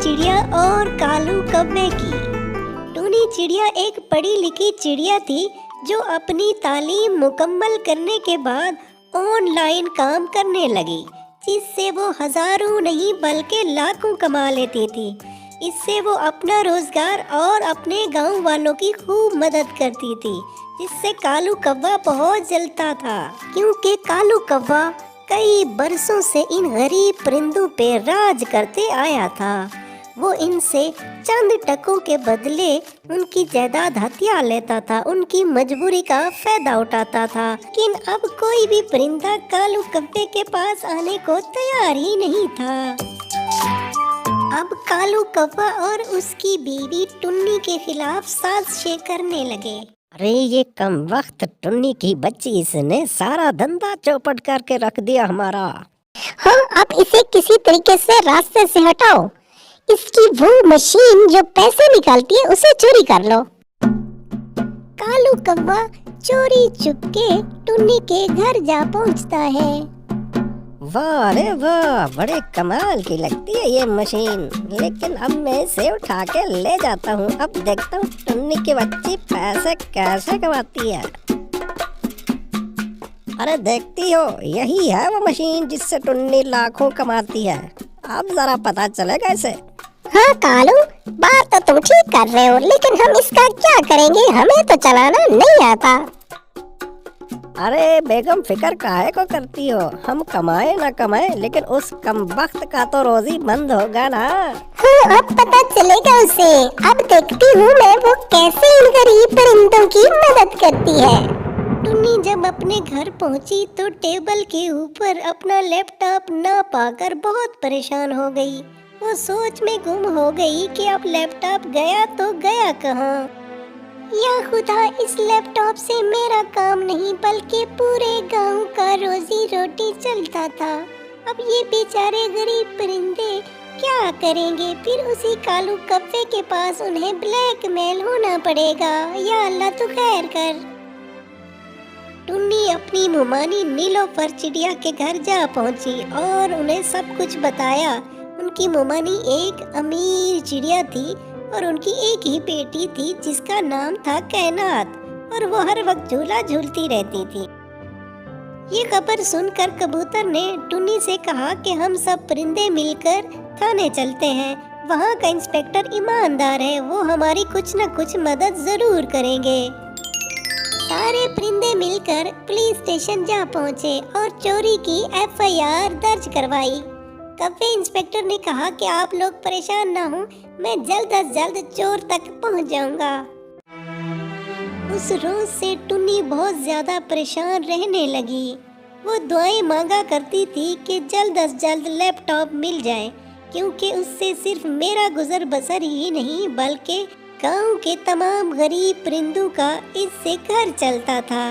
चिड़िया और कालू कौवे की। टूनी चिड़िया एक पढ़ी लिखी चिड़िया थी जो अपनी तालीम मुकम्मल करने के बाद ऑनलाइन काम करने लगी, जिससे वो हजारों नहीं बल्कि लाखों कमा लेती थी। इससे वो अपना रोजगार और अपने गांव वालों की खूब मदद करती थी, जिससे कालू कौवा बहुत जलता था, क्योंकि कालू कौवा कई बरसों से इन गरीब परिंदों पे राज करते आया था। वो इनसे चंद टकों के बदले उनकी जायदाद हथिया लेता था, उनकी मजबूरी का फायदा उठाता था। लेकिन अब कोई भी परिंदा कालू कौवे के पास आने को तैयार ही नहीं था। अब कालू कौवा और उसकी बीवी टुन्नी के खिलाफ साजिशें करने लगे। अरे ये कम वक्त टुन्नी की बच्ची, इसने सारा धंधा चौपट करके रख दिया हमारा। हाँ, अब इसे किसी तरीके से रास्ते से हटाओ। इसकी वो मशीन जो पैसे निकालती है उसे चोरी कर लो। कालू कौवा चोरी चुपके टुन्नी के घर जा पहुंचता है। वाह रे वाह, बड़े कमाल की लगती है ये मशीन, लेकिन अब मैं इसे उठा के ले जाता हूँ। अब देखता हूँ टुन्नी की बच्ची पैसे कैसे कमाती है। अरे देखती हो, यही है वो मशीन जिससे टुन्नी लाखों कमाती है। अब जरा पता चलेगा इसे। हाँ कालू, बात तो तुम ठीक कर रहे हो, लेकिन हम इसका क्या करेंगे? हमें तो चलाना नहीं आता। अरे बेगम, फिक्र काहे को करती हो? हम कमाए ना कमाए, लेकिन उस कमबख्त का तो रोजी बंद होगा ना। हाँ, अब पता चलेगा उसे। अब देखती हूँ मैं वो कैसे इन गरीब परिंदों की मदद करती है। टुन्नी जब अपने घर पहुंची तो टेबल के ऊपर अपना लैपटॉप ना पाकर बहुत परेशान हो गई। वो सोच में गुम हो गई कि अब लैपटॉप गया तो गया कहाँ। या खुदा, इस लैपटॉप से मेरा काम नहीं बल्कि पूरे गांव का रोजी रोटी चलता था। अब ये बेचारे गरीब परिंदे क्या करेंगे? फिर उसी कालू कौवे के पास उन्हें ब्लैकमेल होना पड़ेगा। या अल्लाह तू खैर कर। टुन्नी अपनी मुमानी नीलोफर चिड़िया के घर जा पहुंची और उन्हें सब कुछ बताया। उनकी मुमानी एक अमीर चिड़िया थी और उनकी एक ही बेटी थी जिसका नाम था कैनात, और वो हर वक्त झूला झूलती रहती थी। ये खबर सुनकर कबूतर ने टुन्नी से कहा कि हम सब परिंदे मिलकर थाने चलते हैं। वहाँ का इंस्पेक्टर ईमानदार है, वो हमारी कुछ न कुछ मदद जरूर करेंगे। सारे परिंदे मिलकर पुलिस स्टेशन जा पहुँचे और चोरी की FIR दर्ज करवाई। कौवे इंस्पेक्टर ने कहा कि आप लोग परेशान ना हो, मैं जल्द अज जल्द चोर तक पहुंच जाऊंगा। उस रोज से टुन्नी बहुत ज्यादा परेशान रहने लगी। वो दुआएं मांगा करती थी कि जल्द अज जल्द लैपटॉप मिल जाए, क्योंकि उससे सिर्फ मेरा गुजर बसर ही नहीं बल्कि गांव के तमाम गरीब परिंदों का इससे घर चलता था।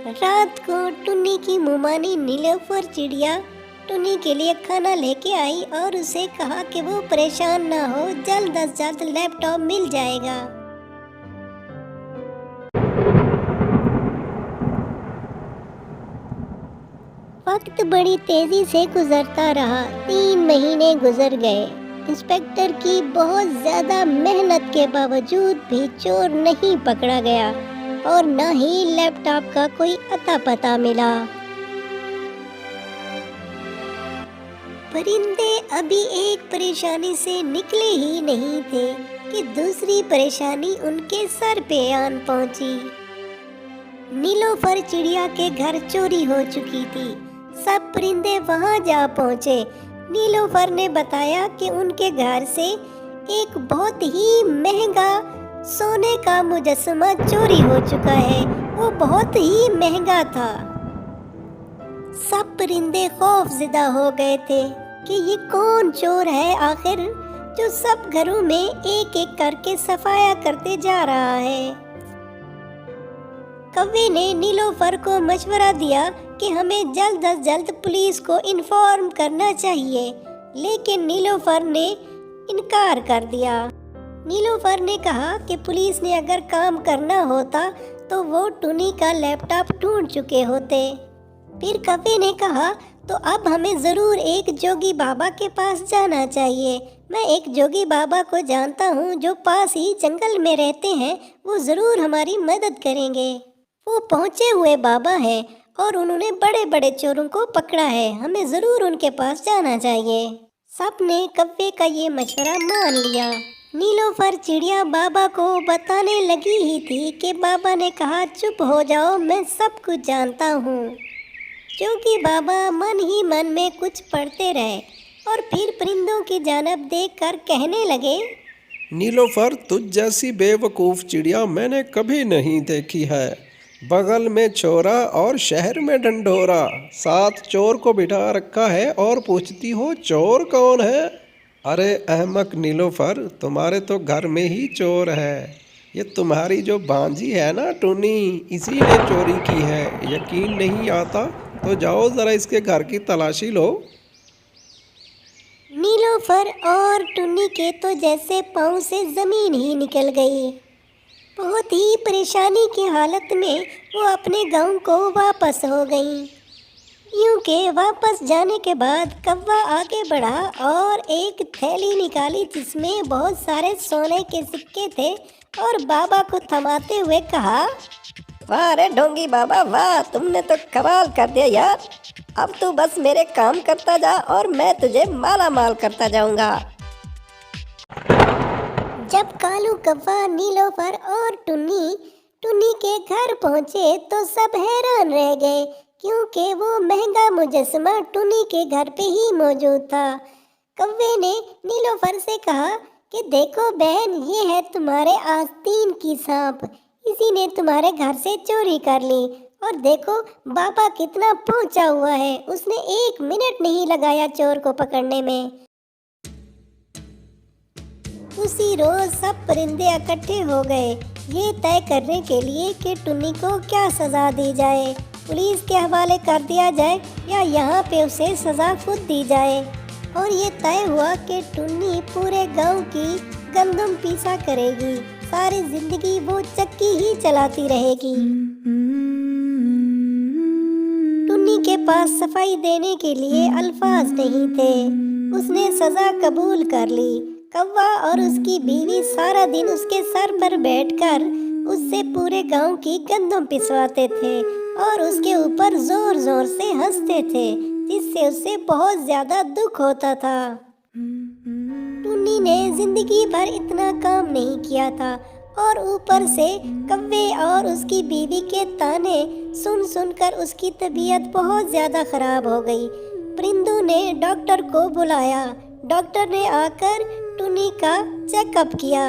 रात को टुन्नी की मुमानी नीलोफर चिड़िया टुन्नी के लिए खाना लेके आई और उसे कहा कि वो परेशान ना हो, जल्द अज जल्द लैपटॉप मिल जाएगा। वक्त बड़ी तेजी से गुजरता रहा। 3 महीने गुजर गए। इंस्पेक्टर की बहुत ज्यादा मेहनत के बावजूद भी चोर नहीं पकड़ा गया और न ही लैपटॉप का कोई अता पता मिला। परिंदे अभी एक परेशानी से निकले ही नहीं थे कि दूसरी परेशानी उनके सर पे आन पहुंची। नीलोफर चिड़िया के घर चोरी हो चुकी थी। सब परिंदे वहां जा पहुंचे। नीलोफर ने बताया कि उनके घर से एक बहुत ही महंगा सोने का मुजस्समा चोरी हो चुका है। वो बहुत ही महंगा था। सब परिंदे खौफज़दा हो गए थे कि ये कौन चोर है आखिर, जो सब घरों में एक एक करके सफाया करते जा रहा है। कौवे ने नीलोफर को मशवरा दिया कि हमें जल्द अज जल्द पुलिस को इन्फॉर्म करना चाहिए, लेकिन नीलोफर ने इनकार कर दिया। नीलोफर ने कहा कि पुलिस ने अगर काम करना होता तो वो टुन्नी का लैपटॉप ढूंढ चुके होते। फिर कौवे ने कहा, तो अब हमें ज़रूर एक जोगी बाबा के पास जाना चाहिए। मैं एक जोगी बाबा को जानता हूँ जो पास ही जंगल में रहते हैं, वो ज़रूर हमारी मदद करेंगे। वो पहुँचे हुए बाबा है और उन्होंने बड़े बड़े चोरों को पकड़ा है, हमें ज़रूर उनके पास जाना चाहिए। सबने कव्वे का ये मशवरा मान लिया। नीलोफर चिड़िया बाबा को बताने लगी ही थी कि बाबा ने कहा, चुप हो जाओ, मैं सब कुछ जानता हूँ। जोगी बाबा मन ही मन में कुछ पढ़ते रहे और फिर परिंदों की जानब देखकर कहने लगे, नीलोफर, तुझ जैसी बेवकूफ़ चिड़िया मैंने कभी नहीं देखी है। बगल में छोरा और शहर में ढंढोरा, साथ चोर को बिठा रखा है और पूछती हो चोर कौन है। अरे अहमक नीलोफर, तुम्हारे तो घर में ही चोर है। ये तुम्हारी जो भांजी है ना टुनी, इसी ने चोरी की है। यकीन नहीं आता तो जाओ ज़रा इसके घर की तलाशी लो। नीलोफर और टुन्नी के तो जैसे पाँव से ज़मीन ही निकल गई। बहुत ही परेशानी की हालत में वो अपने गांव को वापस हो गई। यूं के वापस जाने के बाद कौवा आगे बढ़ा और एक थैली निकाली जिसमें बहुत सारे सोने के सिक्के थे और बाबा को थमाते हुए कहा, वाह रे ढोंगी बाबा वाह, तुमने तो कमाल कर दिया यार। अब तू बस मेरे काम करता जा और मैं तुझे माला माल करता जाऊंगा। जब कालू कौवा, नीलोफर और टुन्नी के घर पहुंचे तो सब हैरान रह गए, क्योंकि वो महंगा मुजस्समा टुन्नी के घर पे ही मौजूद था। कौवे ने नीलोफर से कहा कि देखो बहन, ये है तुम्हारे आस्तीन की सांप, इसी ने तुम्हारे घर से चोरी कर ली। और देखो बाबा कितना पहुंचा हुआ है, उसने 1 मिनट नहीं लगाया चोर को पकड़ने में। उसी रोज सब परिंदे इकट्ठे हो गए, ये तय करने के लिए कि टुन्नी को क्या सज़ा दी जाए, पुलिस के हवाले कर दिया जाए या यहाँ पे उसे सज़ा खुद दी जाए। और ये तय हुआ कि टुन्नी पूरे गांव की गंदम पीसा करेगी, सारी जिंदगी वो चक्की ही चलाती रहेगी। टुन्नी के पास सफाई देने के लिए अल्फाज नहीं थे, उसने सज़ा कबूल कर ली। कौवा और उसकी बीवी सारा दिन उसके सर पर बैठकर उससे पूरे गांव की गंदम पिसवाते थे और उसके ऊपर जोर जोर से हंसते थे, जिससे उसे बहुत ज्यादा दुख होता था। टुन्नी ने जिंदगी भर इतना काम नहीं किया था और ऊपर से कौवे और उसकी बीवी के ताने सुन सुनकर उसकी तबीयत बहुत ज्यादा खराब हो गई। परिंदों ने डॉक्टर को बुलाया। डॉक्टर ने आकर टुन्नी का चेकअप किया।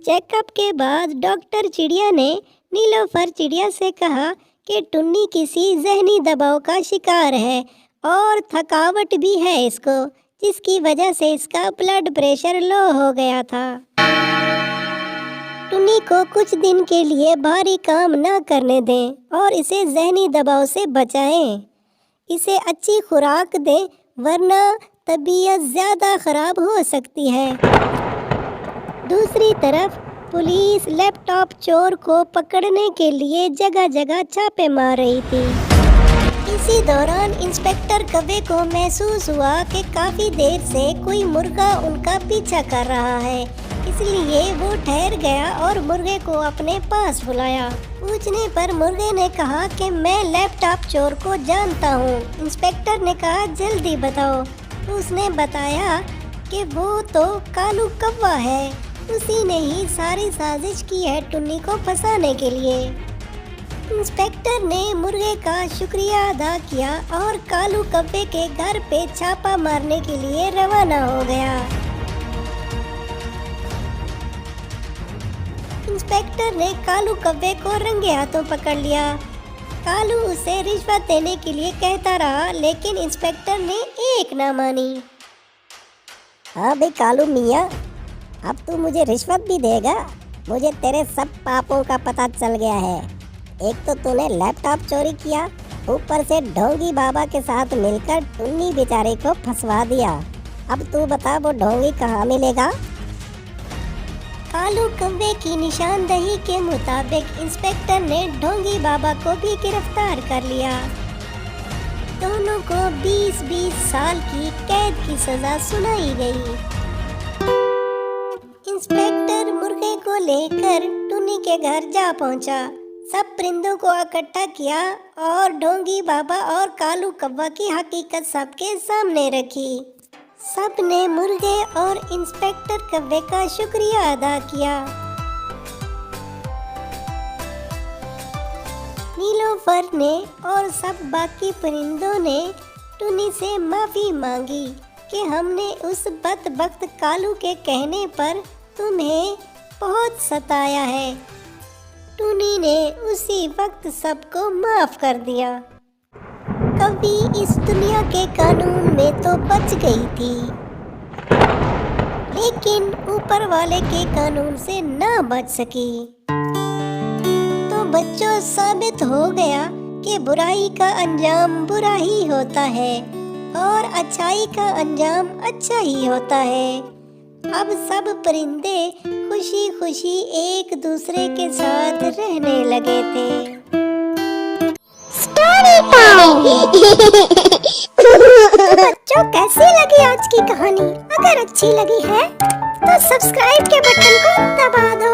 चेकअप के बाद डॉक्टर चिड़िया ने नीलोफर चिड़िया से कहा कि टुन्नी किसी जहनी दबाव का शिकार है और थकावट भी है इसको, जिसकी वजह से इसका ब्लड प्रेशर लो हो गया था। टुन्नी को कुछ दिन के लिए भारी काम ना करने दें और इसे जहनी दबाव से बचाएं। इसे अच्छी खुराक दें, वरना तबीयत ज़्यादा ख़राब हो सकती है। दूसरी तरफ पुलिस लैपटॉप चोर को पकड़ने के लिए जगह जगह छापे मार रही थी। इसी दौरान इंस्पेक्टर कौवे को महसूस हुआ कि काफ़ी देर से कोई मुर्गा उनका पीछा कर रहा है, इसलिए वो ठहर गया और मुर्गे को अपने पास बुलाया। पूछने पर मुर्गे ने कहा कि मैं लैपटॉप चोर को जानता हूँ। इंस्पेक्टर ने कहा जल्दी बताओ। उसने बताया कि वो तो कालू कौवा है, उसी ने ही सारी साजिश की है टुन्नी को फंसाने के लिए। इंस्पेक्टर ने मुर्गे का शुक्रिया अदा किया और कालू कौवे के घर पे छापा मारने के लिए रवाना हो गया। इंस्पेक्टर ने कालू कौवे को रंगे हाथों पकड़ लिया। कालू उसे रिश्वत देने के लिए कहता रहा, लेकिन इंस्पेक्टर ने एक ना मानी। हाँ भाई कालू मियाँ, अब तू मुझे रिश्वत भी देगा? मुझे तेरे सब पापों का पता चल गया है। एक तो तूने लैपटॉप चोरी किया, ऊपर से ढोंगी बाबा के साथ मिलकर टुन्नी बेचारे को फंसवा दिया। अब तू बता वो ढोंगी कहाँ मिलेगा? कालू कौवे की निशानदही के मुताबिक इंस्पेक्टर ने ढोंगी बाबा को भी गिरफ्तार कर लिया। दोनों को 20-20 साल की कैद की सजा सुनाई गई। इंस्पेक्टर मुर्गे को लेकर टुनी के घर जा पहुंचा। सब परिंदों को इकट्ठा किया और ढोंगी बाबा और कालू कौवा की हकीकत सबके सामने रखी। सब ने मुर्गे और इंस्पेक्टर कौवे का शुक्रिया अदा किया। नीलोफर ने और सब बाकी परिंदों ने टुनी से माफी मांगी कि हमने उस बदबख्त कालू के कहने पर तुम्हें बहुत सताया है। टुनी ने उसी वक्त सबको माफ कर दिया। कभी इस दुनिया के कानून में तो बच गई थी, लेकिन ऊपर वाले के कानून से ना बच सकी। तो बच्चों, साबित हो गया कि बुराई का अंजाम बुरा ही होता है और अच्छाई का अंजाम अच्छा ही होता है। अब सब परिंदे खुशी खुशी एक दूसरे के साथ रहने लगे थे। Story time. बच्चों, कैसी लगी आज की कहानी? अगर अच्छी लगी है तो सब्सक्राइब के बटन को दबा दो।